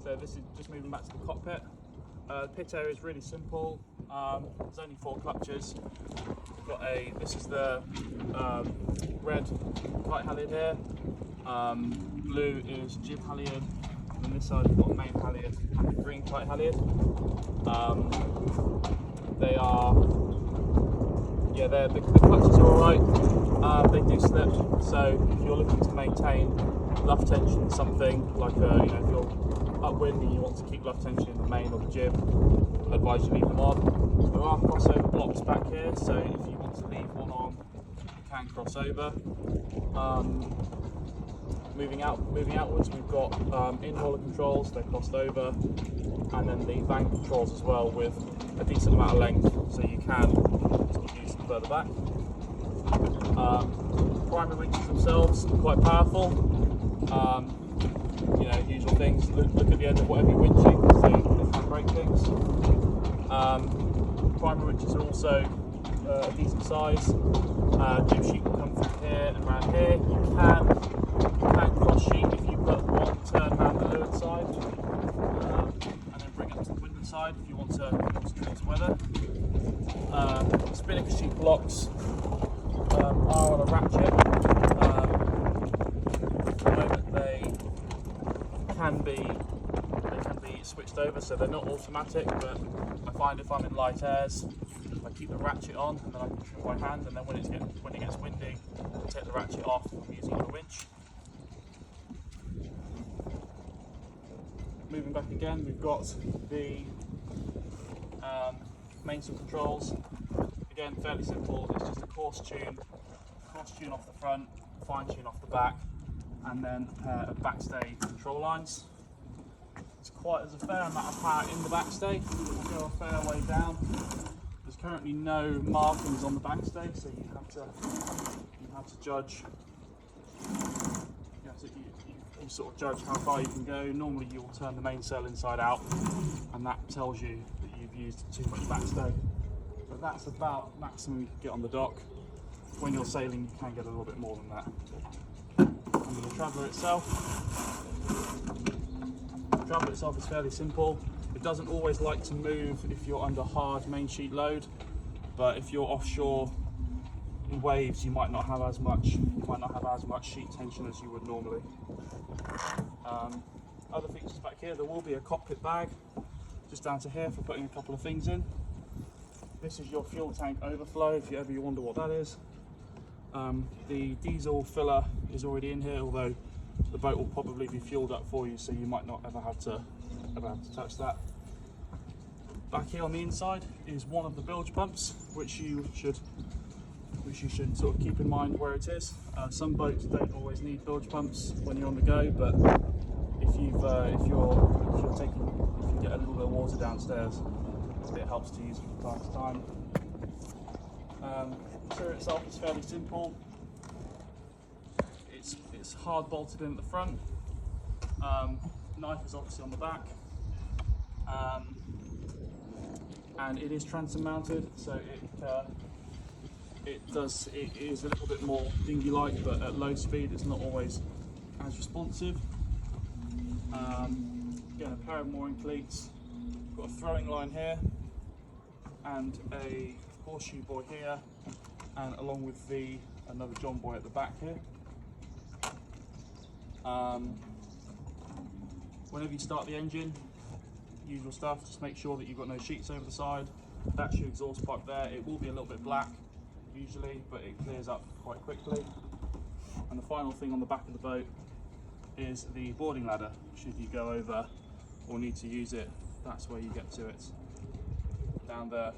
So this is just moving back to the cockpit. The pit area is really simple. There's only 4 clutches. We've got this is the red kite halyard here. Blue is jib halyard. And on this side we've got main halyard and the green kite halyard. They are, yeah, the clutches are alright. They do slip, so if you're looking to maintain luff tension, something like if you're upwind and you want to keep luff tension in the main or the jib, I advise you leave them on. There are crossover blocks back here, so if you want to leave one on, you can cross over. Moving outwards, we've got in-roller controls, they're crossed over, and then the bank controls as well with a decent amount of length, so you can sort of use them further back. Primary winches themselves are quite powerful. Usual things, look at the end of whatever you're winching, so they can break things. Primary winches are also a decent size. Jib sheet will come through here and around here. You can cross sheet if you put one turn around the leeward side, and then bring it to the windward side if you want to concentrate weather. Spinnaker sheet blocks are on a ratchet. At the moment they can be switched over, so they're not automatic, but I find if I'm in light airs, I keep the ratchet on and then I can trim by hand, and then when it gets windy, I take the ratchet off using the winch. Moving back again, we've got the mainsail controls. Again, fairly simple. It's just a coarse tune off the front, fine tune off the back, and then a pair of backstay control lines. There's a fair amount of power in the backstay. It will go a fair way down. There's currently no markings on the backstay, so you have to judge. You sort of judge how far you can go. Normally you will turn the mainsail inside out, and that tells you that you've used too much backstay. But that's about maximum you can get on the dock. When you're sailing, you can get a little bit more than that. And the traveller itself is fairly simple. It doesn't always like to move if you're under hard main sheet load, but if you're offshore in waves, you might not have as much sheet tension as you would normally. Other features back here, there will be a cockpit bag just down to here for putting a couple of things in. This is your fuel tank overflow, if you ever wonder what that is. The diesel filler is already in here, although the boat will probably be fueled up for you, so you might not ever have to touch that. Back here on the inside is one of the bilge pumps, which you should sort of keep in mind where it is. Some boats don't always need bilge pumps when you're on the go, but if you get a little bit of water downstairs, it helps to use it from time to time. The interior itself is fairly simple. It's hard bolted in at the front. Knife is obviously on the back, and it is transom mounted, so it is a little bit more dinghy-like, but at low speed it's not always as responsive. Again, a pair of mooring cleats. Got a throwing line here and a horseshoe buoy here, and along with another john buoy at the back here. Whenever you start the engine, usual stuff, just make sure that you've got no sheets over the side. That's your exhaust pipe there. It will be a little bit black usually, but it clears up quite quickly. And the final thing on the back of the boat is the boarding ladder. Should you go over or need to use it, that's where you get to it, down there.